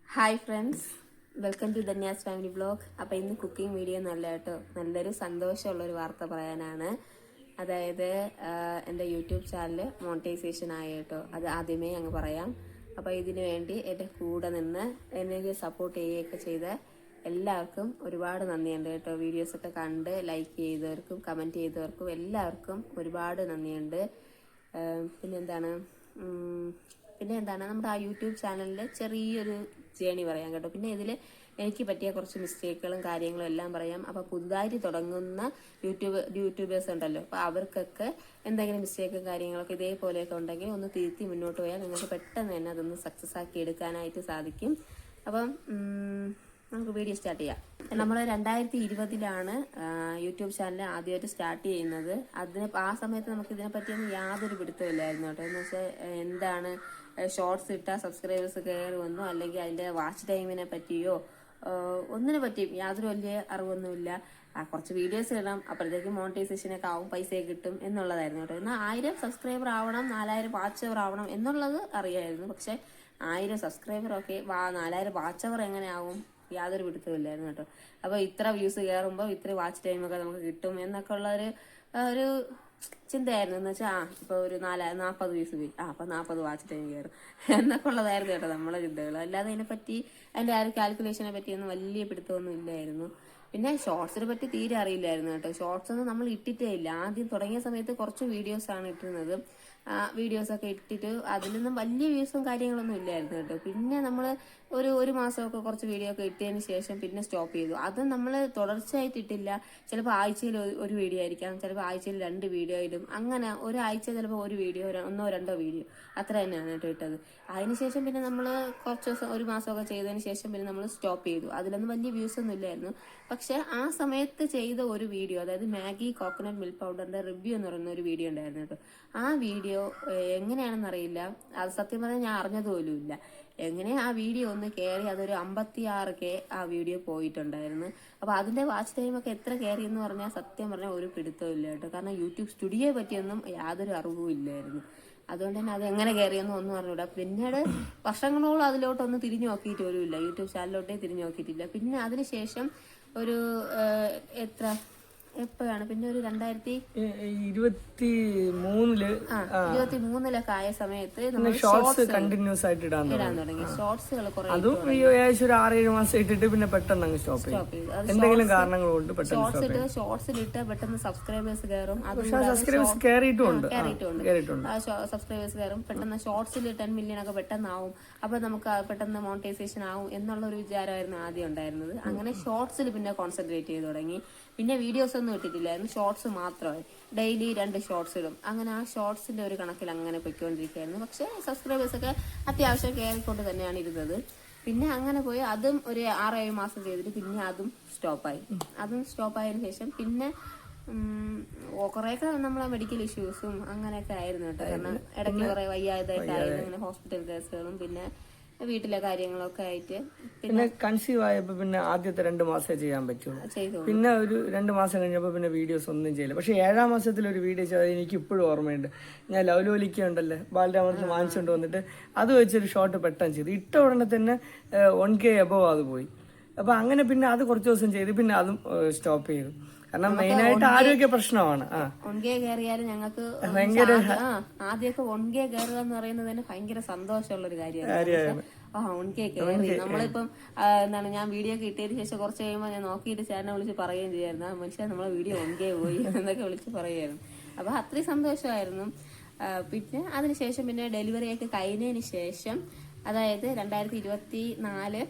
Hi friends, welcome to Dhanya's family vlog. അപ്പോൾ ഇന്ന് cooking video നല്ല കേട്ടോ, നല്ലൊരു സന്തോഷമുള്ളൊരു വാർത്ത പറയാനാണ്. അതായത് എൻ്റെ യൂട്യൂബ് ചാനൽ മോണിറ്റൈസേഷൻ ആയി കേട്ടോ. അത് ആദ്യമേ അങ്ങ് പറയാം. അപ്പോൾ ഇതിനു വേണ്ടി എൻ്റെ കൂടെ നിന്ന് എന്നെ സപ്പോർട്ട് ചെയ്യുകയൊക്കെ ചെയ്ത എല്ലാവർക്കും ഒരുപാട് നന്ദിയുണ്ട് കേട്ടോ. വീഡിയോസൊക്കെ കണ്ട് ലൈക്ക് ചെയ്തവർക്കും കമൻറ്റ് ചെയ്തവർക്കും എല്ലാവർക്കും ഒരുപാട് നന്ദിയുണ്ട്. പിന്നെന്താണ് നമ്മുടെ ആ യൂട്യൂബ് ചാനലിൽ ചെറിയൊരു ജേണി പറയാം കേട്ടോ. പിന്നെ ഇതിൽ എനിക്ക് പറ്റിയ കുറച്ച് മിസ്റ്റേക്കുകളും കാര്യങ്ങളും എല്ലാം പറയാം. അപ്പോൾ പുതുതായിട്ട് തുടങ്ങുന്ന യൂട്യൂബേഴ്സ് ഉണ്ടല്ലോ, അപ്പോൾ അവർക്കൊക്കെ എന്തെങ്കിലും മിസ്റ്റേക്കും കാര്യങ്ങളൊക്കെ ഇതേപോലെയൊക്കെ ഉണ്ടെങ്കിൽ ഒന്ന് തിരുത്തി മുന്നോട്ട് പോയാൽ നിങ്ങൾക്ക് പെട്ടെന്ന് തന്നെ അതൊന്ന് സക്സസ് ആക്കി എടുക്കാനായിട്ട് സാധിക്കും. അപ്പം നമുക്ക് വീഡിയോ സ്റ്റാർട്ട് ചെയ്യാം. നമ്മൾ 2020 യൂട്യൂബ് ചാനൽ ആദ്യമായിട്ട് സ്റ്റാർട്ട് ചെയ്യുന്നത്. ആ സമയത്ത് നമുക്ക് ഇതിനെപ്പറ്റിയൊന്നും യാതൊരു പിടുത്തമില്ലായിരുന്നു കേട്ടോ. എന്ന് വെച്ചാൽ എന്താണ് ഷോർട്സ് ഇട്ടാൽ സബ്സ്ക്രൈബേഴ്സ് കയറുമെന്നോ അല്ലെങ്കിൽ അതിൻ്റെ വാച്ച് ടൈമിനെ പറ്റിയോ ഒന്നിനെ പറ്റിയും യാതൊരു വലിയ അറിവൊന്നുമില്ല. കുറച്ച് വീഡിയോസ് ഇടണം, അപ്പോഴത്തേക്ക് മോണിറ്റൈസേഷനൊക്കെ ആവും, പൈസ കിട്ടും എന്നുള്ളതായിരുന്നു കേട്ടോ. എന്നാൽ 1000 സബ്സ്ക്രൈബർ ആവണം, 4000 വാച്ച് അവർ ആവണം എന്നുള്ളത് അറിയായിരുന്നു. പക്ഷെ 1000 സബ്സ്ക്രൈബർ ഒക്കെ 4000 വാച്ച് അവർ എങ്ങനെ ആവും യാതൊരു പിടുത്തമില്ലായിരുന്നു കേട്ടോ. അപ്പോൾ ഇത്ര വ്യൂസ് കയറുമ്പോൾ ഇത്ര വാച്ച് ടൈമൊക്കെ നമുക്ക് കിട്ടും എന്നൊക്കെ ഉള്ള ഒരു ചിന്തയായിരുന്നു. എന്ന് വെച്ചാൽ ഇപ്പോൾ ഒരു 40 വ്യൂസ് പോയി, അപ്പോൾ 40 വാച്ച് ടൈം കയറും എന്നൊക്കെ ഉള്ളതായിരുന്നു കേട്ടോ നമ്മളെ ചിന്തകൾ. അല്ലാതെ അതിനെപ്പറ്റി അതിൻ്റെ ആ ഒരു കാൽക്കുലേഷനെ പറ്റിയൊന്നും വലിയ പിടുത്തമൊന്നും ഇല്ലായിരുന്നു. പിന്നെ ഷോർട്സിനെ പറ്റി തീരെ അറിയില്ലായിരുന്നു കേട്ടോ. ഷോർട്സ് ഒന്നും നമ്മൾ ഇട്ടിട്ടേ ഇല്ല. ആദ്യം തുടങ്ങിയ സമയത്ത് കുറച്ച് വീഡിയോസാണ് ഇട്ടിരുന്നത്. വീഡിയോസൊക്കെ ഇട്ടിട്ട് അതിലൊന്നും വലിയ വ്യൂസും കാര്യങ്ങളൊന്നും ഇല്ലായിരുന്നു കേട്ടോ. പിന്നെ നമ്മൾ ഒരു മാസമൊക്കെ കുറച്ച് വീഡിയോ ഒക്കെ ഇട്ടതിന് ശേഷം പിന്നെ സ്റ്റോപ്പ് ചെയ്തു. അത് നമ്മൾ തുടർച്ചയായിട്ട് ഇട്ടില്ല. ചിലപ്പോൾ ആഴ്ചയിൽ ഒരു വീഡിയോ ആയിരിക്കാം, ചിലപ്പോൾ ആഴ്ചയിൽ 2 വീഡിയോ ഇടും. അങ്ങനെ ഒരാഴ്ച ചിലപ്പോൾ ഒരു വീഡിയോ, 1-2 വീഡിയോ അത്ര തന്നെയാണ് കേട്ടോ ഇട്ടത്. അതിനുശേഷം പിന്നെ നമ്മൾ കുറച്ച് ദിവസം ഒരു മാസമൊക്കെ ചെയ്തതിന് ശേഷം പിന്നെ നമ്മൾ സ്റ്റോപ്പ് ചെയ്തു. അതിലൊന്നും വലിയ വ്യൂസ് ഒന്നും ഇല്ലായിരുന്നു. പക്ഷെ ആ സമയത്ത് ചെയ്ത ഒരു വീഡിയോ, അതായത് മാഗി കോക്കനട്ട് മിൽക്ക് പൗഡറിന്റെ റിവ്യൂ എന്ന് പറയുന്ന ഒരു വീഡിയോ ഉണ്ടായിരുന്നു കേട്ടോ. ആ വീഡിയോ എങ്ങനെയാണെന്ന് അറിയില്ല, അത് സത്യം പറഞ്ഞാൽ ഞാൻ അറിഞ്ഞതുപോലും ഇല്ല. എങ്ങനെ ആ വീഡിയോ ഒന്ന് കയറി അതൊരു 56K ആ വീഡിയോ പോയിട്ടുണ്ടായിരുന്നു. അപ്പോൾ അതിന്റെ വാച്ച് ടൈമൊക്കെ എത്ര കയറി എന്ന് പറഞ്ഞാൽ സത്യം പറഞ്ഞാൽ ഒരു പിടുത്തവും ഇല്ല കേട്ടോ. കാരണം യൂട്യൂബ് സ്റ്റുഡിയോയെ പറ്റിയൊന്നും യാതൊരു അറിവും ഇല്ലായിരുന്നു. അതുകൊണ്ട് തന്നെ അത് എങ്ങനെ കയറിയെന്നും ഒന്നും അറിഞ്ഞൂടാ. പിന്നീട് വർഷങ്ങളോളം അതിലോട്ടൊന്നും തിരിഞ്ഞു നോക്കിയിട്ട് പോലും ഇല്ല, യൂട്യൂബ് ചാനലിലോട്ടേ തിരിഞ്ഞു നോക്കിയിട്ടില്ല. പിന്നെ അതിനുശേഷം ഒരു എപ്പോഴാണ് പിന്നെ ഒരു 2023 ആയ സമയത്ത് നമ്മൾ ഷോർട്സ് കണ്ടിന്യൂസ് ആയിട്ട് ഇടാൻ തുടങ്ങി. ഷോർട്സുകൾ അതും ഏകദേശം ഒരു 6-7 മാസം ഇട്ടിട്ട് പിന്നെ പെട്ടെന്ന് അങ്ങ് സ്റ്റോപ്പ് ചെയ്തു. എന്തെങ്കിലും കാരണങ്ങൾ കൊണ്ട് പെട്ടെന്ന് ഷോർട്സിലിട്ട് പെട്ടെന്ന് സബ്സ്ക്രൈബേഴ്സ് കയറും. സബ്സ്ക്രൈബേഴ്സ് കയറിയിട്ടുണ്ട്. സബ്സ്ക്രൈബേഴ്സ് കയറും പെട്ടെന്ന്. ഷോർട്സിൽ 10 മില്യൺ ഒക്കെ പെട്ടെന്ന് ആവും, അപ്പൊ നമുക്ക് പെട്ടെന്ന് മോണിറ്റൈസേഷൻ ആവും എന്നുള്ള ഒരു വിചാരമായിരുന്നു ആദ്യം ഉണ്ടായിരുന്നത്. അങ്ങനെ ഷോർട്സിൽ പിന്നെ കോൺസെൻട്രേറ്റ് ചെയ്ത് തുടങ്ങി. പിന്നെ വീഡിയോസ് ഒന്നും ഇട്ടിട്ടില്ലായിരുന്നു, ഷോർട്സ് മാത്രമായി. ഡെയിലി 2 ഷോർട്സ് ഇടും. അങ്ങനെ ആ ഷോർട്സിന്റെ ഒരു കണക്കിൽ അങ്ങനെ പൊയ്ക്കൊണ്ടിരിക്കുകയായിരുന്നു. പക്ഷെ സബ്സ്ക്രൈബേഴ്സ് ഒക്കെ അത്യാവശ്യം കയറിക്കൊണ്ട് തന്നെയാണ് ഇരുന്നത്. പിന്നെ അങ്ങനെ പോയി അതും ഒരു 6-7 മാസം ചെയ്തിട്ട് പിന്നെ അതും സ്റ്റോപ്പായി. സ്റ്റോപ്പായതിനു ശേഷം പിന്നെ കുറേയൊക്കെ നമ്മളെ മെഡിക്കൽ ഇഷ്യൂസും അങ്ങനെയൊക്കെ ആയിരുന്നു കേട്ടോ. കാരണം ഇടയ്ക്ക് കുറെ വയ്യാതായിട്ട് ആയിരുന്നു, അങ്ങനെ ഹോസ്പിറ്റൽ കേസുകളും പിന്നെ വീട്ടിലെ കാര്യങ്ങളൊക്കെ ആയിട്ട്. പിന്നെ കൺസീവ് ആയപ്പോ പിന്നെ ആദ്യത്തെ 2 മാസമേ ചെയ്യാൻ പറ്റുള്ളൂ. പിന്നെ ഒരു 2 മാസം കഴിഞ്ഞപ്പോ പിന്നെ വീഡിയോസ് ഒന്നും ചെയ്യില്ല. പക്ഷെ 7-ാം മാസത്തിൽ ഒരു വീഡിയോ ചെയ്തത് എനിക്ക് ഇപ്പോഴും ഓർമ്മയുണ്ട്. ഞാൻ ലവ്ലോലിക്ക ഉണ്ടല്ലേ, ബാലരാമത്തിൽ വാങ്ങിച്ചുകൊണ്ട് വന്നിട്ട് അത് വെച്ചൊരു ഷോട്ട് പെട്ടെന്ന് ചെയ്തു. ഇട്ട ഉടനെ തന്നെ 1K എബവ് അത് പോയി. അപ്പൊ അങ്ങനെ പിന്നെ അത് കുറച്ച് ദിവസം ചെയ്ത് പിന്നെ അതും സ്റ്റോപ്പ് ചെയ്തു. കാരണം മെയിനായിട്ട് ആരോഗ്യ പ്രശ്നമാണ്. 1K കയറിയാലും ഞങ്ങൾക്ക് ആദ്യമൊക്കെ 1K കയറുക എന്ന് പറയുന്നത് തന്നെ ഭയങ്കര സന്തോഷമുള്ള ഒരു കാര്യമാണ്. 1K കയറി നമ്മളിപ്പം ഞാൻ വീഡിയോ കിട്ടിയതിന് ശേഷം കുറച്ച് കഴിയുമ്പോൾ ഞാൻ നോക്കിയിട്ട് ചേട്ടനെ വിളിച്ച് പറയുകയും ചെയ്യായിരുന്നു, മനുഷ്യൻ നമ്മളെ വീഡിയോ 1K പോയി എന്നൊക്കെ വിളിച്ച് പറയുമായിരുന്നു. അപ്പൊ അത്രയും സന്തോഷമായിരുന്നു. പിന്നെ അതിനുശേഷം പിന്നെ ഡെലിവറി ഒക്കെ കഴിഞ്ഞതിന് ശേഷം, അതായത് 2024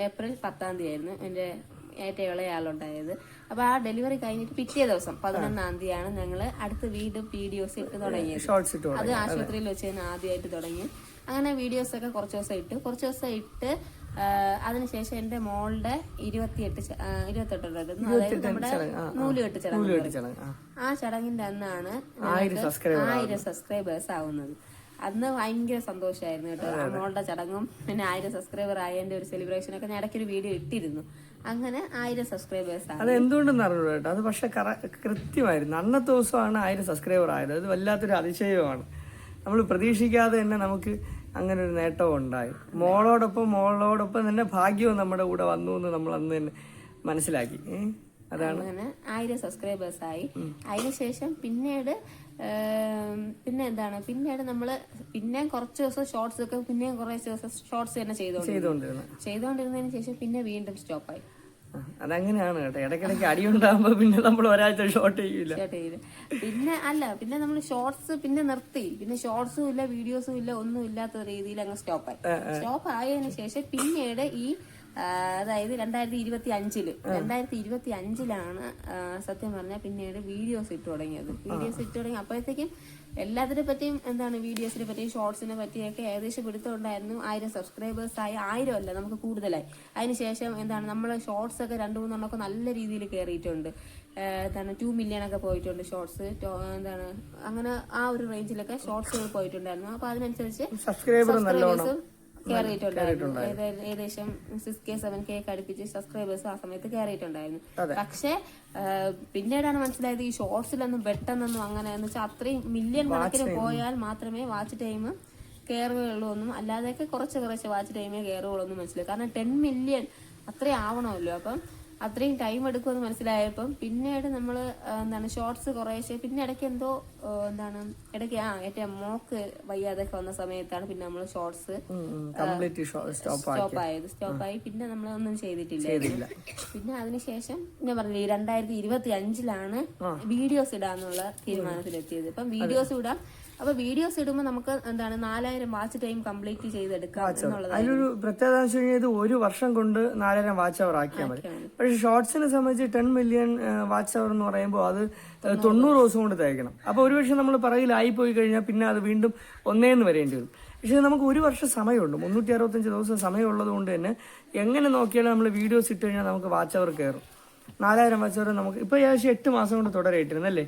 ഏപ്രിൽ 10 ആയിരുന്നു എൻ്റെ ഏറ്റവും ഇളയാളുണ്ടായത്. അപ്പൊ ആ ഡെലിവറി കഴിഞ്ഞിട്ട് പിറ്റേ ദിവസം 11 ഞങ്ങൾ അടുത്ത വീണ്ടും വീഡിയോസ് ഇട്ട് തുടങ്ങിയത്. അത് ആശുപത്രിയിൽ വെച്ച് തന്നെ ആദ്യമായിട്ട് തുടങ്ങി. അങ്ങനെ വീഡിയോസ് ഒക്കെ കുറച്ച് ദിവസം ഇട്ട് അതിനുശേഷം എന്റെ മോളുടെ 28 അതായത് നമ്മുടെ നൂലുകെട്ട് ചടങ്ങ്, ആ ചടങ്ങിന്റെ അന്നാണ് 1000 സബ്സ്ക്രൈബേഴ്സ് ആവുന്നത്. അന്ന് ഭയങ്കര സന്തോഷമായിരുന്നു കേട്ടോ. മോളുടെ ചടങ്ങും പിന്നെ 1000 സബ്സ്ക്രൈബർ ആയതിന്റെ ഒരു സെലിബ്രേഷൻ ഒക്കെ ഞാൻ ഇടയ്ക്കൊരു വീഡിയോ ഇട്ടിരുന്നു. അങ്ങനെ 1000 സബ്സ്ക്രൈബേഴ്സ് ആണ്. അത് എന്തുകൊണ്ടെന്ന് അറിഞ്ഞു കേട്ടോ. അത് പക്ഷെ കൃത്യമായിരുന്നു. അന്നത്തെ ദിവസമാണ് 1000 സബ്സ്ക്രൈബർ ആയത്. അത് വല്ലാത്തൊരു അതിശയമാണ്. നമ്മൾ പ്രതീക്ഷിക്കാതെ തന്നെ നമുക്ക് അങ്ങനെ ഒരു നേട്ടവും ഉണ്ടായി. മോളോടൊപ്പം തന്നെ ഭാഗ്യവും നമ്മുടെ കൂടെ വന്നു എന്ന് നമ്മൾ അന്ന് തന്നെ മനസ്സിലാക്കി. അതാണ് അങ്ങനെ 1000 സബ്സ്ക്രൈബേഴ്സ് ആയി. അതിനുശേഷം പിന്നീട് പിന്നീട് നമ്മള് പിന്നെ കുറച്ച് ദിവസം ഷോർട്സ് ഒക്കെ പിന്നെയും കുറച്ച് ദിവസം ഷോർട്സ് തന്നെ ചെയ്തോണ്ടിരുന്നതിന് ശേഷം പിന്നെ വീണ്ടും സ്റ്റോപ്പായി. അതങ്ങനെയാണ് കേട്ടോ, ഇടയ്ക്കിടയ്ക്ക് അടിയുണ്ടാകുമ്പോ പിന്നെ നമ്മൾ ഒരാഴ്ച ഷോർട്ട് ചെയ്യില്ല. പിന്നെ നമ്മൾ ഷോർട്സ് പിന്നെ നിർത്തി. പിന്നെ ഷോർട്സും ഇല്ല, വീഡിയോസും ഇല്ല, ഒന്നും ഇല്ലാത്ത രീതിയിൽ അങ്ങ് സ്റ്റോപ്പ് ആയതിനു ശേഷം പിന്നീട് അതായത് 2025-ലാണ് സത്യം പറഞ്ഞാൽ പിന്നീട് വീഡിയോസ് ഇട്ടു തുടങ്ങിയത്. അപ്പോഴത്തേക്കും എല്ലാത്തിനെ പറ്റിയും വീഡിയോസിനെ പറ്റിയും ഷോർട്സിനെ പറ്റിയൊക്കെ ഏകദേശം പിടുത്തമുണ്ടായിരുന്നു. 1000 സബ്സ്ക്രൈബേഴ്സ് ആയി. 1000 അല്ല, നമുക്ക് കൂടുതലായി. അതിനുശേഷം നമ്മൾ ഷോർട്സ് ഒക്കെ 2-3 നല്ല രീതിയിൽ കയറിയിട്ടുണ്ട്. 2 മില്യൺ ഒക്കെ പോയിട്ടുണ്ട് ഷോർട്സ്. അങ്ങനെ ആ ഒരു റേഞ്ചിലൊക്കെ ഷോർട്സ് പോയിട്ടുണ്ടായിരുന്നു. അപ്പൊ അതിനനുസരിച്ച് സബ്സ്ക്രൈബേഴ്സും കയറിയിട്ടുണ്ടായിരുന്നു. ഏകദേശം 6K 7K ഒക്കെ അടുപ്പിച്ച് സബ്സ്ക്രൈബേഴ്സ് ആ സമയത്ത് കയറിയിട്ടുണ്ടായിരുന്നു. പക്ഷെ പിന്നീടാണ് മനസ്സിലായത് ഈ ഷോർട്സിലൊന്നും പെട്ടെന്നൊന്നും അങ്ങനെ എന്ന് വെച്ചാൽ അത്രയും മില്യൺ കണക്കിന് പോയാൽ മാത്രമേ വാച്ച് ടൈം കയറുകയുള്ളൂ എന്നും, അല്ലാതെയൊക്കെ കുറച്ച് വാച്ച് ടൈമേ കയറുകയുള്ളൂ എന്നും മനസ്സിലായി. കാരണം 10 മില്യൺ അത്രയും ആവണമല്ലോ. അപ്പം അത്രയും ടൈം എടുക്കുമെന്ന് മനസ്സിലായപ്പം പിന്നീട് നമ്മൾ ഷോർട്സ് കുറേശ്ശെ പിന്നെ ഇടയ്ക്ക് ഇടയ്ക്ക് മോക്ക് വയ്യാതൊക്കെ വന്ന സമയത്താണ് പിന്നെ നമ്മൾ ഷോർട്സ് സ്റ്റോപ്പായി. പിന്നെ നമ്മൾ ഒന്നും ചെയ്തിട്ടില്ല. പിന്നെ അതിനുശേഷം ഞാൻ പറഞ്ഞില്ലേ 2025-ലാണ് വീഡിയോസ് ഇടാന്നുള്ള തീരുമാനത്തിലെത്തിയത്. ഇപ്പം വീഡിയോസ് ഇടാം. അപ്പൊ വീഡിയോസ് ഇടുമ്പോൾ നമുക്ക് 4000 വാച്ച് ടൈം കംപ്ലീറ്റ് ചെയ്തെടുക്കാം എന്നുള്ളത്. അതിലൊരു പ്രത്യേകത ഒരു വർഷം കൊണ്ട് 4000 വാച്ച് അവർ ആക്കിയാൽ മതി. പക്ഷെ ഷോർട്സിനെ സംബന്ധിച്ച് 10 മില്യൺ വാച്ച് അവർ എന്ന് പറയുമ്പോൾ അത് 90 ദിവസം കൊണ്ട് തയ്ക്കണം. അപ്പൊ ഒരുപക്ഷെ നമ്മൾ പറയിലായി പോയി കഴിഞ്ഞാൽ പിന്നെ അത് വീണ്ടും ഒന്നേന്ന് വരേണ്ടി വരും. പക്ഷെ നമുക്ക് ഒരു വർഷം സമയമുണ്ട്, 365 ദിവസം സമയമുള്ളത് കൊണ്ട് തന്നെ എങ്ങനെ നോക്കിയാലും നമ്മൾ വീഡിയോസ് ഇട്ട് കഴിഞ്ഞാൽ നമുക്ക് വാച്ച് അവർ കയറും. 4000 വാച്ച് അവർ നമുക്ക് ഇപ്പൊ ഏകദേശം 8 മാസം കൊണ്ട് തുടരയിട്ടിരുന്നല്ലേ.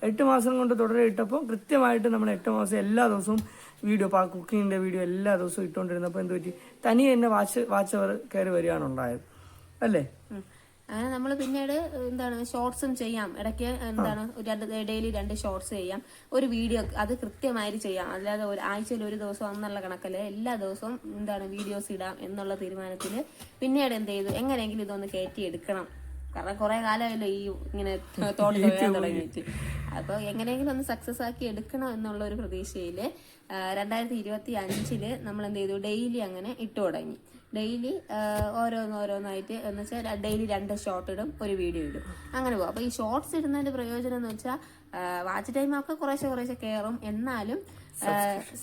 8 മാസം കൊണ്ട് തുടരയിട്ടപ്പോൾ കൃത്യമായിട്ട് നമ്മൾ 8 മാസം എല്ലാ ദിവസവും വീഡിയോ, കുക്കിങ്ങിന്റെ വീഡിയോ എല്ലാ ദിവസവും ഇട്ടുകൊണ്ടിരുന്നപ്പോൾ എന്ത് പറ്റി, തനിയെ തന്നെ വാച്ച് അവർ കയറി വരികയാണ് ഉണ്ടായത് അല്ലേ. അങ്ങനെ നമ്മൾ പിന്നീട് ഷോർട്സും ചെയ്യാം. ഇടയ്ക്ക് ഡെയിലി 2 ഷോർട്സ് ചെയ്യാം. ഒരു വീഡിയോ അത് കൃത്യമായിട്ട് ചെയ്യാം. അല്ലാതെ ആഴ്ചയിൽ ഒരു ദിവസം എന്നുള്ള കണക്കല്ല, എല്ലാ ദിവസവും വീഡിയോസ് ഇടാം എന്നുള്ള തീരുമാനത്തിൽ പിന്നീട് എന്ത് ചെയ്തു, എങ്ങനെയെങ്കിലും ഇതൊന്ന് കയറ്റി എടുക്കണം. കാരണം കുറെ കാലമല്ലോ ഈ ഇങ്ങനെ തോണ്ടി തൊഴാൻ തുടങ്ങിയിട്ട്. അപ്പൊ എങ്ങനെയെങ്കിലും ഒന്ന് സക്സസ് ആക്കി എടുക്കണം എന്നുള്ള ഒരു പ്രതീക്ഷയില് 2025 നമ്മൾ എന്ത് ചെയ്തു, ഡെയിലി അങ്ങനെ ഇട്ടു തുടങ്ങി. ഡെയിലി ഓരോന്നായിട്ട് എന്ന് വെച്ചാൽ ഡെയിലി 2 ഷോർട്ട് ഇടും, ഒരു വീഡിയോ ഇടും, അങ്ങനെ പോകും. അപ്പൊ ഈ ഷോർട്സ് ഇടുന്നതിന്റെ പ്രയോജനം എന്ന് വെച്ചാൽ വാച്ച് ടൈം ഒക്കെ കുറേശ്ശെ കയറും, എന്നാലും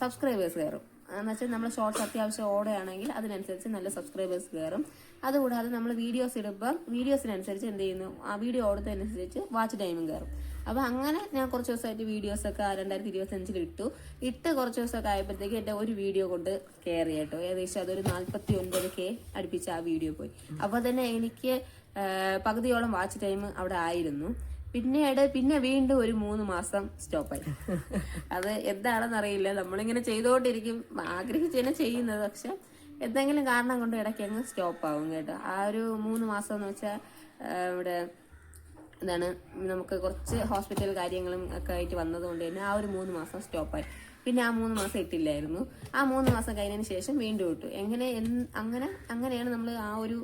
സബ്സ്ക്രൈബേഴ്സ് കയറും. എന്ന് വെച്ചാൽ നമ്മൾ ഷോർട്സ് അത്യാവശ്യം ഓടുകയാണെങ്കിൽ അതിനനുസരിച്ച് നല്ല സബ്സ്ക്രൈബേഴ്സ് കയറും. അതുകൂടാതെ നമ്മൾ വീഡിയോസ് ഇടുമ്പോൾ വീഡിയോസിനനുസരിച്ച് എന്ത് ചെയ്യുന്നു, ആ വീഡിയോ ഓടുന്നതിനനുസരിച്ച് വാച്ച് ടൈമും കയറും. അപ്പൊ അങ്ങനെ ഞാൻ കുറച്ച് ദിവസമായിട്ട് വീഡിയോസ് ഒക്കെ 2025 ഇട്ട് കുറച്ച് ദിവസമൊക്കെ ആയപ്പോഴത്തേക്ക് എന്റെ ഒരു വീഡിയോ കൊണ്ട് കയറി കേട്ടോ. ഏകദേശം അതൊരു 49K അടുപ്പിച്ച് ആ വീഡിയോ പോയി. അപ്പൊ തന്നെ എനിക്ക് പകുതിയോളം വാച്ച് ടൈം അവിടെ ആയിരുന്നു. പിന്നെ വീണ്ടും ഒരു 3 മാസം സ്റ്റോപ്പായി. അത് എന്താണെന്ന് അറിയില്ല, നമ്മളിങ്ങനെ ചെയ്തുകൊണ്ടിരിക്കും, ആഗ്രഹിച്ച് തന്നെ ചെയ്യുന്നത്. പക്ഷെ എന്തെങ്കിലും കാരണം കൊണ്ട് ഇടയ്ക്ക് അങ്ങ് സ്റ്റോപ്പ് ആവും കേട്ടോ. ആ ഒരു 3 മാസം എന്ന് വെച്ചാൽ ഇവിടെ നമുക്ക് കുറച്ച് ഹോസ്പിറ്റൽ കാര്യങ്ങളും ഒക്കെ ആയിട്ട് വന്നതുകൊണ്ട് തന്നെ ആ ഒരു 3 മാസം സ്റ്റോപ്പായി. പിന്നെ ആ 3 മാസം ഇട്ടില്ലായിരുന്നു. ആ 3 മാസം കഴിഞ്ഞതിന് ശേഷം വീണ്ടും ഇട്ടു. അങ്ങനെയാണ് നമ്മൾ ആ ഒരു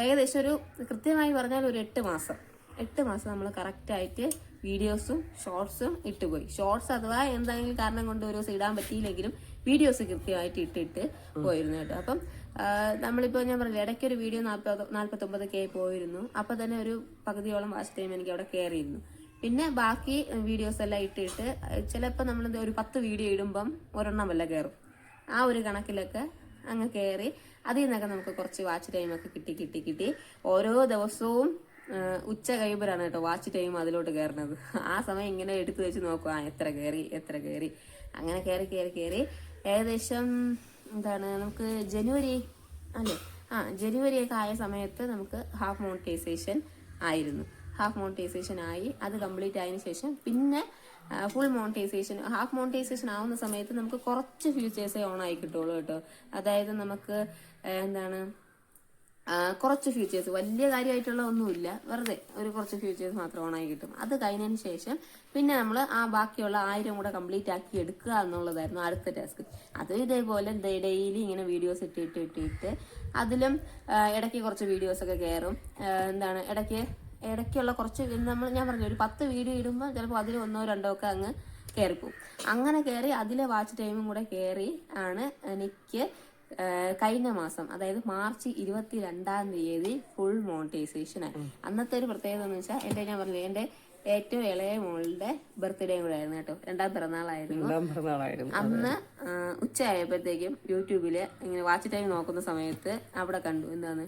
ഏകദേശം ഒരു കൃത്യമായി പറഞ്ഞാൽ ഒരു 8 മാസം നമ്മൾ കറക്റ്റായിട്ട് വീഡിയോസും ഷോർട്സും ഇട്ടുപോയി. ഷോർട്സ് അഥവാ എന്തെങ്കിലും കാരണം കൊണ്ട് ഒരു ദിവസം ഇടാൻ പറ്റിയില്ലെങ്കിലും വീഡിയോസ് കൃത്യമായിട്ട് ഇട്ടിട്ട് പോയിരുന്നു കേട്ടോ. അപ്പം നമ്മളിപ്പോൾ ഞാൻ പറഞ്ഞില്ല, ഇടയ്ക്കൊരു വീഡിയോ 49K പോയിരുന്നു. അപ്പം തന്നെ ഒരു പകുതിയോളം വാച്ച് ടൈം എനിക്ക് അവിടെ കയറിയിരുന്നു. പിന്നെ ബാക്കി വീഡിയോസ് എല്ലാം ഇട്ടിട്ട് ചിലപ്പോൾ നമ്മൾ ഒരു 10 വീഡിയോ ഇടുമ്പം ഒരെണ്ണം വല്ല കയറും. ആ ഒരു കണക്കിലൊക്കെ അങ്ങ് കയറി അതിൽ നിന്നൊക്കെ നമുക്ക് കുറച്ച് വാച്ച് ടൈമൊക്കെ കിട്ടി ഓരോ ദിവസവും ഉച്ച കഴിയുമ്പോഴാണ് കേട്ടോ വാച്ച് ടൈം അതിലോട്ട് കയറുന്നത്. ആ സമയം ഇങ്ങനെ എടുത്തു വെച്ച് നോക്കുക, എത്ര കയറി അങ്ങനെ കയറി ഏകദേശം നമുക്ക് ജനുവരി ഒക്കെ ആയ സമയത്ത് നമുക്ക് ഹാഫ് മോണിറ്റൈസേഷൻ ആയി. അത് കംപ്ലീറ്റ് ആയതിനു ശേഷം പിന്നെ ഫുൾ മോണിറ്റൈസേഷൻ, ഹാഫ് മോണിറ്റൈസേഷൻ ആവുന്ന സമയത്ത് നമുക്ക് കുറച്ച് ഫീച്ചേഴ്സേ ഓൺ ആയി കിട്ടുള്ളൂ കേട്ടോ. അതായത് നമുക്ക് കുറച്ച് ഫ്യൂച്ചേഴ്സ്, വലിയ കാര്യമായിട്ടുള്ള ഒന്നുമില്ല, വെറുതെ ഒരു കുറച്ച് ഫ്യൂച്ചേഴ്സ് മാത്രം ഓണായി കിട്ടും. അത് കഴിഞ്ഞതിന് ശേഷം പിന്നെ നമ്മൾ ആ ബാക്കിയുള്ള 1000 കൂടെ കംപ്ലീറ്റ് ആക്കി എടുക്കുക എന്നുള്ളതായിരുന്നു അടുത്ത ടാസ്ക്. അത് ഇതേപോലെ ഡെയിലി ഇങ്ങനെ വീഡിയോസ് ഇട്ടിട്ട് അതിലും ഇടയ്ക്ക് കുറച്ച് വീഡിയോസൊക്കെ കയറും. എന്താണ് ഇടയ്ക്കുള്ള കുറച്ച് ഞാൻ പറഞ്ഞു ഒരു 10 വീഡിയോ ഇടുമ്പോൾ ചിലപ്പോൾ അതിൽ 1 2 ഒക്കെ അങ്ങ് കയറിപ്പോവും. അങ്ങനെ കയറി അതിലെ വാച്ച് ടൈമും കൂടെ കയറി ആണ് എനിക്ക് കഴിഞ്ഞ മാസം, അതായത് മാർച്ച് 22-ാം തീയതി ഫുൾ മോണിറ്റൈസേഷൻ ആയി. അന്നത്തെ ഒരു പ്രത്യേകത എന്ന് വെച്ചാൽ ഞാൻ പറഞ്ഞു എന്റെ ഏറ്റവും ഇളയ മോളുടെ ബർത്ത്ഡേ കൂടെ ആയിരുന്നു കേട്ടോ, 2ാം പിറന്നാളായിരുന്നു. അന്ന് ഉച്ചയായപ്പോഴത്തേക്കും യൂട്യൂബില് ഇങ്ങനെ വാച്ച് ടൈം നോക്കുന്ന സമയത്ത് അവിടെ കണ്ടു എന്താണ്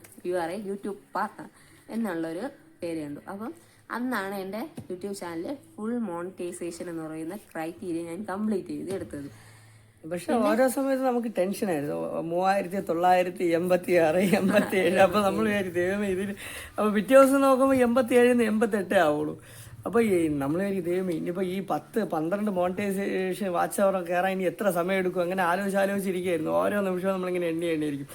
യൂട്യൂബ് പാർട്ണർ എന്നുള്ളൊരു പേര് കണ്ടു. അപ്പം അന്നാണ് എൻ്റെ യൂട്യൂബ് ചാനൽ ഫുൾ മോണിറ്റൈസേഷൻ എന്ന് പറയുന്ന ക്രൈറ്റീരിയ ഞാൻ കംപ്ലീറ്റ് ചെയ്ത് എടുത്തത്. പക്ഷെ ഓരോ സമയത്ത് നമുക്ക് ടെൻഷനായിരുന്നു. 3986, 87. അപ്പൊ നമ്മൾ വിചാരിച്ചു ദൈവമേ ഇതിന്, അപ്പൊ പിറ്റേ ദിവസം നോക്കുമ്പോൾ 87 88 ആവുള്ളൂ. അപ്പൊ നമ്മൾ ദൈവമേ ഇനിയിപ്പോ ഈ 10-12 മോണിറ്റൈസേഷൻ വാച്ച് അവർ കയറാൻ ഇനി എത്ര സമയം എടുക്കും, അങ്ങനെ ആലോചിച്ചിരിക്കുകയായിരുന്നു. ഓരോ നിമിഷവും നമ്മളിങ്ങനെ എണ്ണിയിരിക്കും,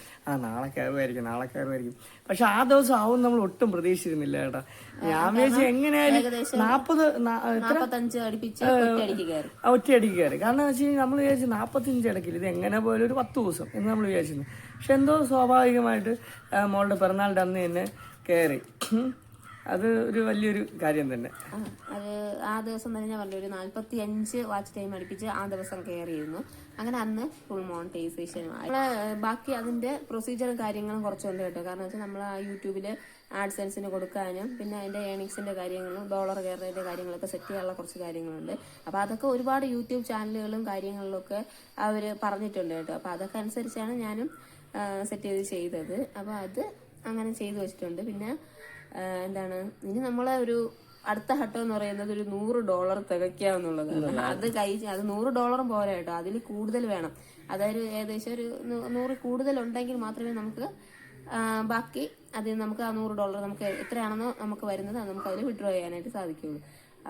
നാളെ കയറുമായിരിക്കും. പക്ഷെ ആ ദിവസം ആവും നമ്മൾ ഒട്ടും പ്രതീക്ഷിച്ചിരുന്നില്ല കേട്ടോ. ഞാൻ വിചാരിച്ചു എങ്ങനെയായാലും 40 ഒറ്റയടിക്ക് കയറി. കാരണം വെച്ച് കഴിഞ്ഞാൽ നമ്മൾ വിചാരിച്ചു 45 അടക്കില്ല, ഇത് എങ്ങനെ പോലും ഒരു 10 ദിവസം എന്ന് നമ്മൾ വിചാരിച്ചിരുന്നു. പക്ഷെ എന്തോ സ്വാഭാവികമായിട്ട് മോളുടെ പിറന്നാളിൻ്റെ അന്ന് തന്നെ കയറി. അത് ഒരു വലിയൊരു കാര്യം തന്നെ. അത് ആ ദിവസം തന്നെ ഞാൻ പറഞ്ഞു ഒരു 45 വാച്ച് ടൈം അടുപ്പിച്ച് ആ ദിവസം കയറിയിരുന്നു. അങ്ങനെ അന്ന് ഫുൾ മോണിറ്റൈസേഷൻ ആയി. ബാക്കി അതിന്റെ പ്രൊസീജിയറും കാര്യങ്ങളും കുറച്ചുണ്ട് കേട്ടോ. കാരണം വെച്ചാൽ നമ്മൾ ആ യൂട്യൂബില് ആഡ്സെൻസിന് കൊടുക്കാനും പിന്നെ അതിന്റെ ഏണിങ്സിന്റെ കാര്യങ്ങളും ഡോളർ കയറുന്നതിന്റെ കാര്യങ്ങളൊക്കെ സെറ്റ് ചെയ്യാനുള്ള കുറച്ച് കാര്യങ്ങളുണ്ട്. അപ്പൊ അതൊക്കെ ഒരുപാട് യൂട്യൂബ് ചാനലുകളും കാര്യങ്ങളിലൊക്കെ അവര് പറഞ്ഞിട്ടുണ്ട് കേട്ടോ. അപ്പൊ അതൊക്കെ അനുസരിച്ചാണ് ഞാനും സെറ്റ് ചെയ്തത്. അപ്പൊ അത് അങ്ങനെ ചെയ്തു വെച്ചിട്ടുണ്ട്. പിന്നെ ഇനി നമ്മളെ ഒരു അടുത്ത ഘട്ടം എന്ന് പറയുന്നത് ഒരു $100 തികയ്ക്കുക എന്നുള്ളതാണ്. അത് $100 പോരാ കേട്ടോ, അതിൽ കൂടുതൽ വേണം. അതായത് ഏകദേശം ഒരു 100 കൂടുതൽ ഉണ്ടെങ്കിൽ മാത്രമേ നമുക്ക് ബാക്കി അതിൽ നമുക്ക് ആ $100 നമുക്ക് എത്രയാണെന്നോ നമുക്ക് വരുന്നത് അത് നമുക്ക് അതിൽ വിഡ്രോ ചെയ്യാനായിട്ട് സാധിക്കുള്ളൂ.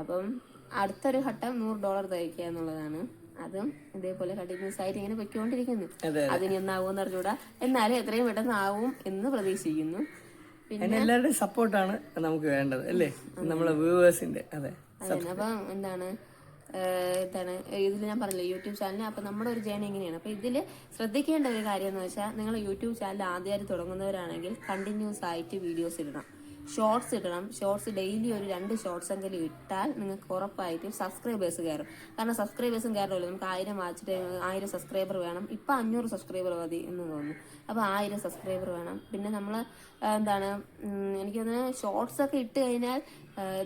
അപ്പം അടുത്തൊരു ഘട്ടം $100 തികയ്ക്കുക എന്നുള്ളതാണ്. അതും ഇതേപോലെ കണ്ടിന്യൂസ് ആയിട്ട് ഇങ്ങനെ പൊയ്ക്കൊണ്ടിരിക്കുന്നു. അതിന് എന്നാവും അറിഞ്ഞൂടാ, എന്നാലും എത്രയും പെട്ടെന്ന് ആവും എന്ന് പ്രതീക്ഷിക്കുന്നു. പിന്നെ എല്ലാവരുടെയും സപ്പോർട്ടാണ് നമുക്ക് വേണ്ടത് അല്ലേ, നമ്മളെ വ്യൂവേഴ്സിന്റെ. അതെ. അപ്പം ഇതിൽ ഞാൻ പറഞ്ഞില്ലേ യൂട്യൂബ് ചാനൽ. അപ്പൊ നമ്മുടെ ഒരു ജേണി എങ്ങനെയാണ്. അപ്പൊ ഇതില് ശ്രദ്ധിക്കേണ്ട ഒരു കാര്യം എന്ന് വെച്ചാൽ നിങ്ങൾ യൂട്യൂബ് ചാനൽ ആദ്യമായിട്ട് തുടങ്ങുന്നവരാണെങ്കിൽ കണ്ടിന്യൂസ് ആയിട്ട് വീഡിയോസ് ഇടണം, ഷോർട്സ് ഇടണം. ഷോർട്സ് ഡെയിലി ഒരു 2 ഷോർട്സ് എങ്കിലും ഇട്ടാൽ നിങ്ങൾക്ക് ഉറപ്പായിട്ടും സബ്സ്ക്രൈബേഴ്സ് കയറും. കാരണം സബ്സ്ക്രൈബേഴ്സും കയറുമല്ലോ. നമുക്ക് 1000 വാച്ച് ടൈം 1000 സബ്സ്ക്രൈബർ വേണം. ഇപ്പൊ 500 സബ്സ്ക്രൈബർ മതി എന്ന് തോന്നുന്നു. അപ്പൊ 1000 സബ്സ്ക്രൈബർ വേണം. പിന്നെ നമ്മൾ എനിക്കൊന്ന് ഷോർട്സ് ഒക്കെ ഇട്ട് കഴിഞ്ഞാൽ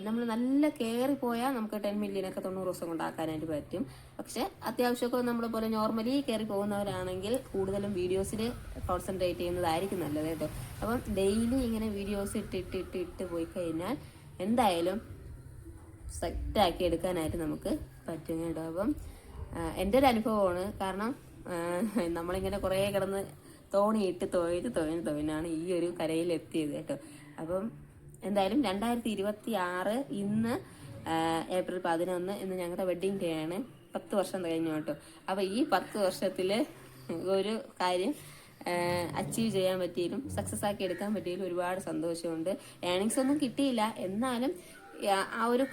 നമ്മൾ നല്ല കയറി പോയാൽ നമുക്ക് 10 million ഒക്കെ 90 ദിവസം കൊണ്ടാക്കാനായിട്ട് പറ്റും. പക്ഷെ അത്യാവശ്യമൊക്കെ നമ്മളെ പോലെ നോർമലി കയറി പോകുന്നവരാണെങ്കിൽ കൂടുതലും വീഡിയോസിൽ കോൺസെൻട്രേറ്റ് ചെയ്യുന്നതായിരിക്കും നല്ലത് കേട്ടോ. അപ്പം ഡെയിലി ഇങ്ങനെ വീഡിയോസ് ഇട്ട് പോയി കഴിഞ്ഞാൽ എന്തായാലും സെറ്റാക്കി എടുക്കാനായിട്ട് നമുക്ക് പറ്റും കേട്ടോ. അപ്പം എൻ്റെ ഒരു അനുഭവമാണ്. കാരണം നമ്മളിങ്ങനെ കുറേ കിടന്ന് തോണിയിട്ട് തൊഴിനാണ് ഈ ഒരു കരയിൽ എത്തിയത് കേട്ടോ. അപ്പം എന്തായാലും 2026 ഇന്ന് ഏപ്രിൽ 11 ഇന്ന് ഞങ്ങളുടെ വെഡ്ഡിങ് ഡേ ആണ്. 10 വർഷം കഴിഞ്ഞു കേട്ടോ. അപ്പൊ ഈ 10 വർഷത്തില് ഒരു കാര്യം അച്ചീവ് ചെയ്യാൻ പറ്റിയാലും സക്സസ് ആക്കി എടുക്കാൻ പറ്റിയാലും ഒരുപാട് സന്തോഷമുണ്ട്. ഏണിങ്സ് ഒന്നും കിട്ടിയില്ല, എന്നാലും ആ ഒരു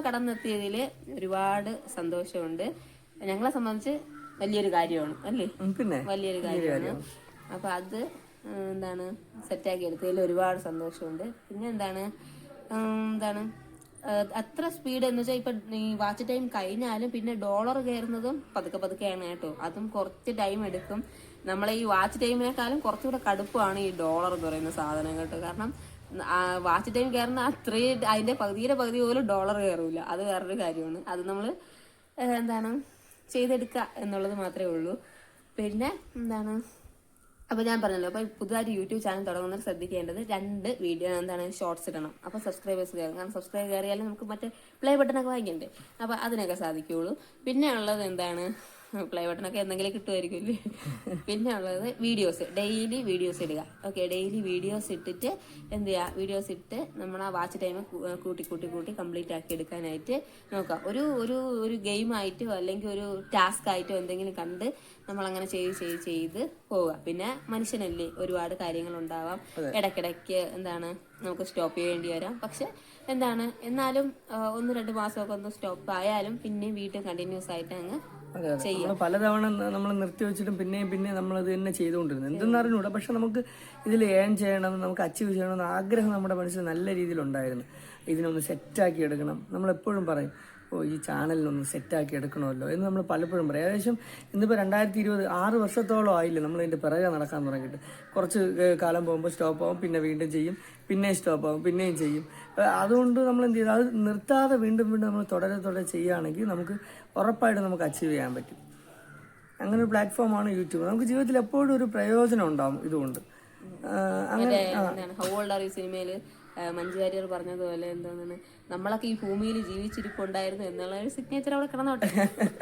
കടന്നെത്തിയതിൽ ഒരുപാട് സന്തോഷമുണ്ട്. ഞങ്ങളെ സംബന്ധിച്ച് വലിയൊരു കാര്യമാണ് അല്ലേ, വലിയൊരു കാര്യമാണ്. അപ്പൊ അത് സെറ്റാക്കി എടുത്തതിൽ ഒരുപാട് സന്തോഷമുണ്ട്. പിന്നെ അത്ര സ്പീഡ് എന്ന് വെച്ചാൽ ഇപ്പൊ ഈ വാച്ച് ടൈം കഴിഞ്ഞാലും പിന്നെ ഡോളർ കയറുന്നതും പതുക്കെയാണ് കേട്ടോ. അതും കുറച്ച് ടൈം എടുക്കും. നമ്മളെ ഈ വാച്ച് ടൈമിനേക്കാളും കുറച്ചുകൂടെ കടുപ്പമാണ് ഈ ഡോളർ എന്ന് പറയുന്ന സാധനം കേട്ടോ. കാരണം വാച്ച് ടൈം കയറുന്ന അത്രയും അതിന്റെ പകുതി പോലും ഡോളർ കയറൂല. അത് വേറൊരു കാര്യമാണ്. അത് നമ്മൾ ചെയ്തെടുക്കുക എന്നുള്ളത് മാത്രമേ ഉള്ളൂ. പിന്നെ അപ്പൊ ഞാൻ പറഞ്ഞല്ലോ, അപ്പൊ പുതുതായിട്ട് യൂട്യൂബ് ചാനൽ തുടങ്ങുന്നവർ ശ്രദ്ധിക്കേണ്ടത് 2 വീഡിയോ ഷോർട്സ് ഇടണം. അപ്പൊ സബ്സ്ക്രൈബേഴ്സ് കയറും. കാരണം സബ്സ്ക്രൈബ് കയറിയാലും നമുക്ക് മറ്റേ പ്ലേ ബട്ടണൊക്കെ വാങ്ങിക്കണ്ടേ, അപ്പൊ അതിനൊക്കെ സാധിക്കുള്ളൂ. പിന്നെ ഉള്ളത് പ്ലേ ബട്ടണൊക്കെ എന്തെങ്കിലും കിട്ടുമായിരിക്കുമല്ലേ. പിന്നെ ഉള്ളത് വീഡിയോസ്, ഡെയിലി വീഡിയോസ് ഇടുക. ഓക്കെ, ഡെയിലി വീഡിയോസ് ഇട്ടിട്ട് എന്ത് ചെയ്യുക, വീഡിയോസ് ഇട്ട് നമ്മൾ ആ വാച്ച് ടൈം കൂട്ടി കംപ്ലീറ്റ് ആക്കി എടുക്കാനായിട്ട് നോക്കാം. ഒരു ഗെയിമായിട്ടോ അല്ലെങ്കിൽ ഒരു ടാസ്ക് ആയിട്ടോ എന്തെങ്കിലും കണ്ട് നമ്മളങ്ങനെ ചെയ്ത് പോവുക. പിന്നെ മനുഷ്യനല്ലേ, ഒരുപാട് കാര്യങ്ങളുണ്ടാവാം, ഇടയ്ക്കിടയ്ക്ക് എന്താണ് നമുക്ക് സ്റ്റോപ്പ് ചെയ്യേണ്ടി വരാം. പക്ഷെ എന്താണ് എന്നാലും 1-2 മാസമൊക്കെ ഒന്ന് സ്റ്റോപ്പ് ആയാലും പിന്നെയും വീണ്ടും കണ്ടിന്യൂസ് ആയിട്ട് അങ്ങ് നമ്മൾ പലതവണ നമ്മൾ നിർത്തിവെച്ചിട്ടും പിന്നെയും നമ്മൾ അത് തന്നെ ചെയ്തുകൊണ്ടിരുന്നത് എന്തെന്ന് അറിഞ്ഞൂടാ. പക്ഷെ നമുക്ക് ഇതിൽ ഏൺ ചെയ്യണം, നമുക്ക് അച്ചീവ് ചെയ്യണമെന്ന് ആഗ്രഹം നമ്മുടെ മനസ്സിൽ നല്ല രീതിയിലുണ്ടായിരുന്നു. ഇതിനൊന്ന് സെറ്റാക്കി എടുക്കണം. നമ്മളെപ്പോഴും പറയും, ഈ ചാനലിനൊന്ന് സെറ്റാക്കി എടുക്കണമല്ലോ എന്ന് നമ്മൾ പലപ്പോഴും പറയും. ഏകദേശം ഇന്നിപ്പോൾ 2020 6 വർഷത്തോളം ആയില്ലേ നമ്മൾ ഇതിൻ്റെ പിറകെ നടക്കാൻ തുടങ്ങിയിട്ട്. കുറച്ച് കാലം പോകുമ്പോൾ സ്റ്റോപ്പ് ആവും, പിന്നെ വീണ്ടും ചെയ്യും, പിന്നെയും സ്റ്റോപ്പ് ആവും, പിന്നെയും ചെയ്യും. അതുകൊണ്ട് നമ്മൾ എന്ത് ചെയ്യും, അത് നിർത്താതെ വീണ്ടും നമ്മൾ തുടരെ ചെയ്യുകയാണെങ്കിൽ നമുക്ക് ഉറപ്പായിട്ടും നമുക്ക് അച്ചീവ് ചെയ്യാൻ പറ്റും. അങ്ങനെ ഒരു പ്ലാറ്റ്ഫോമാണ് യൂട്യൂബ്. നമുക്ക് ജീവിതത്തിൽ എപ്പോഴും ഒരു പ്രയോജനം ഉണ്ടാവും ഇതുകൊണ്ട്. അങ്ങനെ ഹൗ ഓൾഡ് ആർ യു സിനിമയില് മഞ്ജു വാര്യർ പറഞ്ഞതുപോലെ എന്താണ്, നമ്മളൊക്കെ ഈ ഭൂമിയിൽ ജീവിച്ചിരിപ്പുണ്ടായിരുന്നു എന്നുള്ള ഒരു സിഗ്നേച്ചർ അവിടെ കിടന്നോട്ടെ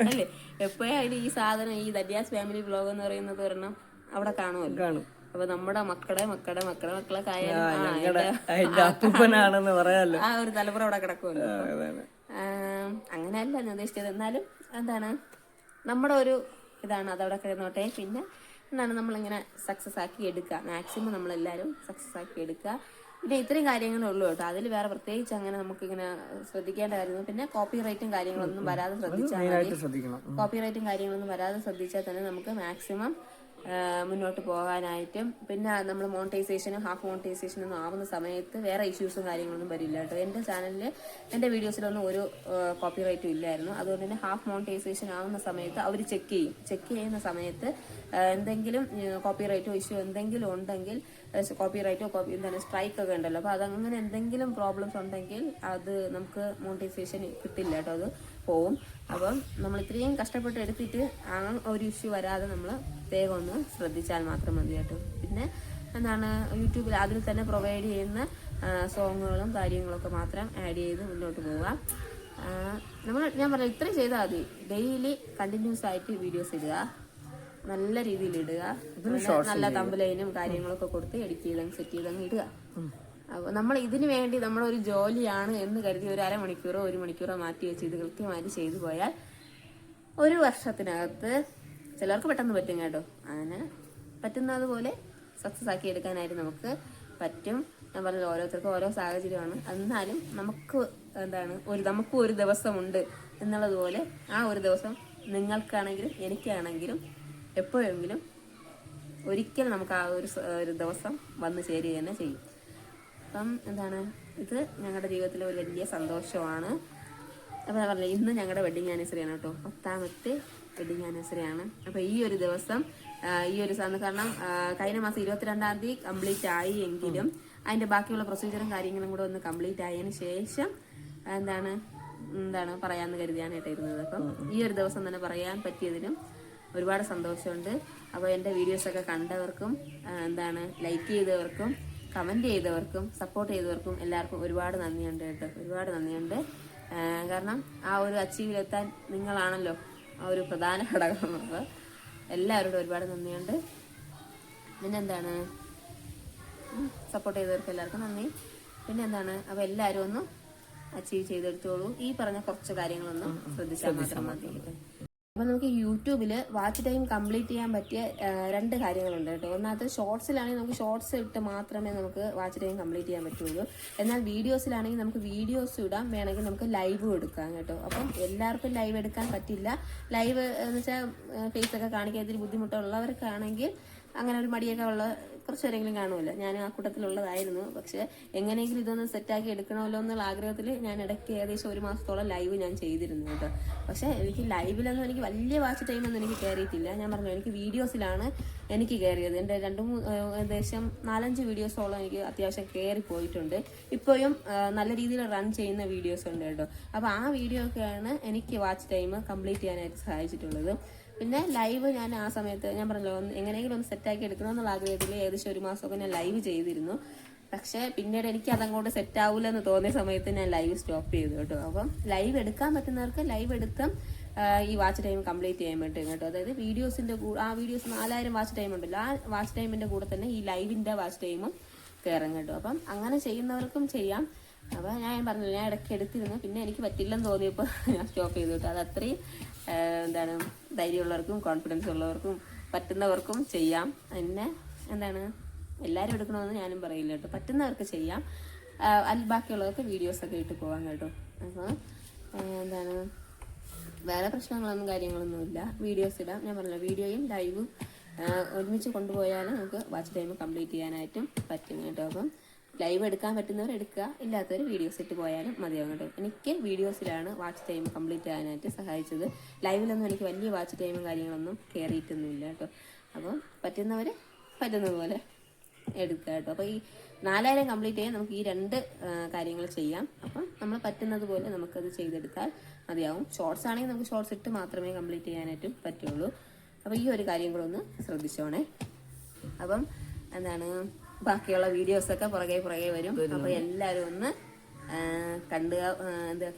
അല്ലേ. എപ്പോഴായാലും ഈ സാധനം, ഈ ദദ്യാസ് ഫാമിലി വ്ലോഗ് എന്ന് പറയുന്നത് ഒരെണ്ണം അവിടെ കാണുമല്ലോ. അപ്പൊ നമ്മുടെ മക്കളൊക്കെ അപ്പൂപ്പനാണെന്ന് പറയാലോ, ആ ഒരു തലമുറ അവിടെ കിടക്കുമല്ലോ. അങ്ങനെയല്ല ഞാൻ ഉദ്ദേശിച്ചത്. എന്നാലും എന്താണ് നമ്മുടെ ഒരു ഇതാണ്, അതവിടെ കിടന്നോട്ടെ. പിന്നെ എന്താണ് നമ്മളിങ്ങനെ സക്സസ് ആക്കി എടുക്കുക, മാക്സിമം നമ്മളെല്ലാവരും സക്സസ് ആക്കി എടുക്കുക. പിന്നെ ഇത്രയും കാര്യങ്ങളേ ഉള്ളൂ കേട്ടോ. അതിൽ വേറെ പ്രത്യേകിച്ച് അങ്ങനെ നമുക്കിങ്ങനെ ശ്രദ്ധിക്കേണ്ട കാര്യങ്ങൾ. പിന്നെ കോപ്പി റൈറ്റും കാര്യങ്ങളൊന്നും വരാതെ ശ്രദ്ധിച്ചാൽ മതി. കോപ്പി റൈറ്റും കാര്യങ്ങളൊന്നും വരാതെ ശ്രദ്ധിച്ചാൽ തന്നെ നമുക്ക് മാക്സിമം മുന്നോട്ട് പോകാനായിട്ടും. പിന്നെ നമ്മൾ മോണിറ്റൈസേഷനും ഹാഫ് മോണിറ്റൈസേഷനും ഒന്നും ആവുന്ന സമയത്ത് വേറെ ഇഷ്യൂസും കാര്യങ്ങളൊന്നും വരില്ല കേട്ടോ. എൻ്റെ ചാനലിൽ എൻ്റെ വീഡിയോസിലൊന്നും ഒരു കോപ്പി റൈറ്റും ഇല്ലായിരുന്നു. അതുകൊണ്ട് തന്നെ ഹാഫ് മോണിറ്റൈസേഷൻ ആവുന്ന സമയത്ത് അവർ ചെക്ക് ചെയ്യുന്ന സമയത്ത് എന്തെങ്കിലും കോപ്പി റൈറ്റോ ഇഷ്യൂ എന്തെങ്കിലും ഉണ്ടെങ്കിൽ, കോപ്പി റൈറ്റോ എന്താണ് സ്ട്രൈക്ക് ഒക്കെ ഉണ്ടല്ലോ, അപ്പോൾ അതങ്ങനെ എന്തെങ്കിലും പ്രോബ്ലംസ് ഉണ്ടെങ്കിൽ അത് നമുക്ക് മോണിറ്റൈസേഷൻ കിട്ടില്ല കേട്ടോ, അത് പോവും. അപ്പം നമ്മൾ ഇത്രയും കഷ്ടപ്പെട്ട് എടുത്തിട്ട് ആ ഒരു ഇഷ്യൂ വരാതെ നമ്മൾ വേഗം ഒന്ന് ശ്രദ്ധിച്ചാൽ മാത്രം മതി കേട്ടോ. പിന്നെ എന്താണ് യൂട്യൂബിൽ അതിൽ തന്നെ പ്രൊവൈഡ് ചെയ്യുന്ന സോങ്ങുകളും കാര്യങ്ങളൊക്കെ മാത്രം ആഡ് ചെയ്ത് മുന്നോട്ട് പോവുക. ഞാൻ പറയാം, ഇത്രയും ചെയ്താൽ മതി. ഡെയിലി കണ്ടിന്യൂസ് ആയിട്ട് വീഡിയോസ് ഇടുക, നല്ല രീതിയിൽ ഇടുക, നല്ല തമ്പലൈനും കാര്യങ്ങളൊക്കെ കൊടുത്ത് എഡിറ്റ് ചെയ്തങ്ങ് സെറ്റ് ചെയ്തങ്ങ് ഇടുക. അപ്പോൾ നമ്മൾ ഇതിനു വേണ്ടി നമ്മളൊരു ജോലിയാണ് എന്ന് കരുതി ഒരു അരമണിക്കൂറോ 1 മണിക്കൂറോ മാറ്റി വെച്ച് ഇത് കൃത്യമായിട്ട് ചെയ്തു പോയാൽ 1 വർഷത്തിനകത്ത് ചിലർക്ക് പെട്ടെന്ന് പറ്റും കേട്ടോ. അങ്ങനെ പറ്റുന്നത് പോലെ സക്സസ് ആക്കി എടുക്കാനായിട്ട് നമുക്ക് പറ്റും. ഞാൻ പറഞ്ഞത് ഓരോരുത്തർക്കും ഓരോ സാഹചര്യമാണ്. എന്നാലും നമുക്ക് എന്താണ് നമുക്കും ഒരു ദിവസമുണ്ട് എന്നുള്ളതുപോലെ ആ ഒരു ദിവസം നിങ്ങൾക്കാണെങ്കിലും എനിക്കാണെങ്കിലും എപ്പോഴെങ്കിലും ഒരിക്കൽ നമുക്ക് ആ ഒരു ദിവസം വന്നു ചേരുക തന്നെ ചെയ്യും. അപ്പം എന്താണ്, ഇത് ഞങ്ങളുടെ ജീവിതത്തിലെ ഒരു വലിയ സന്തോഷമാണ്. അപ്പോൾ ഞാൻ പറഞ്ഞില്ല, ഇന്ന് ഞങ്ങളുടെ വെഡിങ് ആനിവേഴ്സറിയാണ് കേട്ടോ, 10ാമത്തെ വെഡിങ് ആനിവേഴ്സറിയാണ്. അപ്പോൾ ഈ ഒരു ദിവസം കാരണം കഴിഞ്ഞ മാസം 22-ാം തീയതി കംപ്ലീറ്റ് ആയി എങ്കിലും അതിൻ്റെ ബാക്കിയുള്ള പ്രൊസീജിയറും കാര്യങ്ങളും കൂടെ ഒന്ന് കംപ്ലീറ്റ് ആയതിനു ശേഷം എന്താണ് പറയാമെന്ന് കരുതിയാണ് കേട്ടിരുന്നത്. അപ്പം ഈ ഒരു ദിവസം തന്നെ പറയാൻ പറ്റിയതിനും ഒരുപാട് സന്തോഷമുണ്ട്. അപ്പോൾ എൻ്റെ വീഡിയോസൊക്കെ കണ്ടവർക്കും ലൈക്ക് ചെയ്തവർക്കും കമൻറ്റ് ചെയ്തവർക്കും സപ്പോർട്ട് ചെയ്തവർക്കും എല്ലാവർക്കും ഒരുപാട് നന്ദിയുണ്ട് കേട്ടോ, ഒരുപാട് നന്ദിയുണ്ട്. കാരണം ആ ഒരു അച്ചീവിലെത്താൻ നിങ്ങളാണല്ലോ ആ ഒരു പ്രധാന ഘടകം. അപ്പോൾ എല്ലാവരോടും ഒരുപാട് നന്ദിയുണ്ട്. പിന്നെന്താണ്, സപ്പോർട്ട് ചെയ്തവർക്ക് എല്ലാവർക്കും നന്ദി. പിന്നെന്താണ്, അപ്പോൾ എല്ലാവരും ഒന്ന് അച്ചീവ് ചെയ്തെടുത്തോളൂ. ഈ പറഞ്ഞ കുറച്ച് കാര്യങ്ങളൊന്നും ശ്രദ്ധിച്ചാൽ മാത്രം മതി. അപ്പോൾ നമുക്ക് യൂട്യൂബിൽ വാച്ച് ടൈം കംപ്ലീറ്റ് ചെയ്യാൻ പറ്റിയ 2 കാര്യങ്ങളുണ്ട് കേട്ടോ. ഒന്നാമത്തെ ഷോർട്സിലാണെങ്കിൽ നമുക്ക് ഷോർട്സ് ഇട്ട് മാത്രമേ നമുക്ക് വാച്ച് ടൈം കംപ്ലീറ്റ് ചെയ്യാൻ പറ്റുള്ളൂ. എന്നാൽ വീഡിയോസിലാണെങ്കിൽ നമുക്ക് വീഡിയോസ് ഇടാം, വേണമെങ്കിൽ നമുക്ക് ലൈവും എടുക്കാം കേട്ടോ. അപ്പം എല്ലാവർക്കും ലൈവ് എടുക്കാൻ പറ്റില്ല. ലൈവ് എന്ന് വെച്ചാൽ ഫേസൊക്കെ കാണിക്കാൻ ഇത്തിരി ബുദ്ധിമുട്ടുള്ളവർക്കാണെങ്കിൽ അങ്ങനെ ഒരു മടിയൊക്കെ ഉള്ള കുറച്ച് പേരെങ്കിലും കാണുമല്ലോ. ഞാൻ ആ കൂട്ടത്തിലുള്ളതായിരുന്നു. പക്ഷെ എങ്ങനെയെങ്കിലും ഇതൊന്ന് സെറ്റാക്കി എടുക്കണമല്ലോ എന്നുള്ള ആഗ്രഹത്തിൽ ഞാൻ ഇടയ്ക്ക് ഏകദേശം 1 മാസത്തോളം ലൈവ് ഞാൻ ചെയ്തിരുന്നു കേട്ടോ. പക്ഷെ എനിക്ക് ലൈവിലൊന്നും എനിക്ക് വലിയ വാച്ച് ടൈമൊന്നും എനിക്ക് കയറിയിട്ടില്ല. ഞാൻ പറഞ്ഞു, എനിക്ക് വീഡിയോസിലാണ് എനിക്ക് കയറിയത്. എൻ്റെ 4-5 വീഡിയോസോളം എനിക്ക് അത്യാവശ്യം കയറി പോയിട്ടുണ്ട്. ഇപ്പോഴും നല്ല രീതിയിൽ റൺ ചെയ്യുന്ന വീഡിയോസ് ഉണ്ട് കേട്ടോ. അപ്പോൾ ആ വീഡിയോ ഒക്കെയാണ് എനിക്ക് വാച്ച് ടൈം കംപ്ലീറ്റ് ചെയ്യാനായിട്ട് സഹായിച്ചിട്ടുള്ളത്. പിന്നെ ലൈവ് ഞാൻ ആ സമയത്ത് ഞാൻ പറഞ്ഞല്ലോ എങ്ങനെയെങ്കിലും ഒന്ന് സെറ്റാക്കി എടുക്കണമെന്നുള്ള ആഗ്രഹത്തിൽ ഏകദേശം 1 മാസമൊക്കെ ഞാൻ ലൈവ് ചെയ്തിരുന്നു. പക്ഷേ പിന്നീട് എനിക്ക് അതങ്ങോട്ട് സെറ്റ് ആവില്ല എന്ന് തോന്നിയ സമയത്ത് ഞാൻ ലൈവ് സ്റ്റോപ്പ് ചെയ്തു കേട്ടോ. അപ്പം ലൈവ് എടുക്കാൻ പറ്റുന്നവർക്ക് ലൈവ് എടുത്തും ഈ വാച്ച് ടൈം കംപ്ലീറ്റ് ചെയ്യാൻ പറ്റും കേട്ടോ. അതായത് വീഡിയോസിന്റെ ആ വീഡിയോസ് 4000 വാച്ച് ടൈം ഉണ്ടല്ലോ, ആ വാച്ച് ടൈമിന്റെ കൂടെ തന്നെ ഈ ലൈവിന്റെ വാച്ച് ടൈമും കയറും കേട്ടോ. അപ്പം അങ്ങനെ ചെയ്യുന്നവർക്കും ചെയ്യാം. അപ്പം ഞാൻ പറഞ്ഞില്ല, ഞാൻ ഇടയ്ക്ക് എടുത്തിരുന്നു, പിന്നെ എനിക്ക് പറ്റില്ലെന്ന് തോന്നിയപ്പോൾ ഞാൻ സ്റ്റോപ്പ് ചെയ്തു കേട്ടോ. അത് അത്രയും എന്താണ് ധൈര്യമുള്ളവർക്കും കോൺഫിഡൻസ് ഉള്ളവർക്കും പറ്റുന്നവർക്കും ചെയ്യാം. പിന്നെ എന്താണ് എല്ലാവരും എടുക്കണമെന്ന് ഞാനും പറയില്ല കേട്ടോ. പറ്റുന്നവർക്ക് ചെയ്യാം, ബാക്കിയുള്ളവർക്ക് വീഡിയോസൊക്കെ ഇട്ട് പോകാം കേട്ടോ. അപ്പോൾ എന്താണ് വേറെ പ്രശ്നങ്ങളൊന്നും കാര്യങ്ങളൊന്നുമില്ല. വീഡിയോസ് ഇടാം. ഞാൻ പറഞ്ഞില്ല, വീഡിയോയും ലൈവും ഒരുമിച്ച് കൊണ്ടുപോയാൽ നമുക്ക് വാച്ച് ടൈം കംപ്ലീറ്റ് ചെയ്യാനായിട്ടും പറ്റും കേട്ടോ. അപ്പം ലൈവ് എടുക്കാൻ പറ്റുന്നവർ എടുക്കുക, ഇല്ലാത്തവർ വീഡിയോസ് ഇട്ട് പോയാലും മതിയാവും കേട്ടോ. എനിക്ക് വീഡിയോസിലാണ് വാച്ച് ടൈം കംപ്ലീറ്റ് ചെയ്യാനായിട്ട് സഹായിച്ചത്. ലൈവിലൊന്നും എനിക്ക് വലിയ വാച്ച് ടൈമും കാര്യങ്ങളൊന്നും കയറിയിട്ടൊന്നുമില്ല കേട്ടോ. അപ്പം പറ്റുന്നവർ പറ്റുന്നത് പോലെ എടുക്കുക കേട്ടോ. അപ്പോൾ ഈ 4000 കംപ്ലീറ്റ് ചെയ്യാൻ നമുക്ക് ഈ 2 കാര്യങ്ങൾ ചെയ്യാം. അപ്പം നമ്മൾ പറ്റുന്നത് പോലെ നമുക്കത് ചെയ്തെടുത്താൽ മതിയാവും. ഷോർട്സ് ആണെങ്കിൽ നമുക്ക് ഷോർട്സ് ഇട്ട് മാത്രമേ കംപ്ലീറ്റ് ചെയ്യാനായിട്ടും പറ്റുള്ളൂ. അപ്പോൾ ഈ ഒരു കാര്യം കൂടെ ഒന്ന് ശ്രദ്ധിച്ചോണേ. അപ്പം എന്താണ് ബാക്കിയുള്ള വീഡിയോസൊക്കെ പുറകെ വരും. അപ്പോൾ എല്ലാവരും ഒന്ന്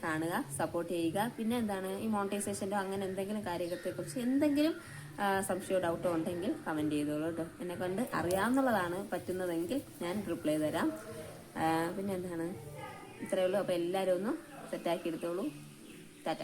കാണുക, സപ്പോർട്ട് ചെയ്യുക. പിന്നെ എന്താണ് ഈ മോണിറ്റൈസേഷൻ്റെ അങ്ങനെ എന്തെങ്കിലും കാര്യത്തെക്കുറിച്ച് എന്തെങ്കിലും സംശയമോ ഡൗട്ടോ ഉണ്ടെങ്കിൽ കമൻറ്റ് ചെയ്തോളൂ കേട്ടോ. എന്നെ കൊണ്ട് അറിയാവുന്നതാണ്, പറ്റുന്നതെങ്കിൽ ഞാൻ റിപ്ലൈ തരാം. പിന്നെ എന്താണ് ഇത്രയേ ഉള്ളൂ. അപ്പോൾ എല്ലാവരും ഒന്ന് സെറ്റാക്കി എടുത്തോളൂ. ടാറ്റ.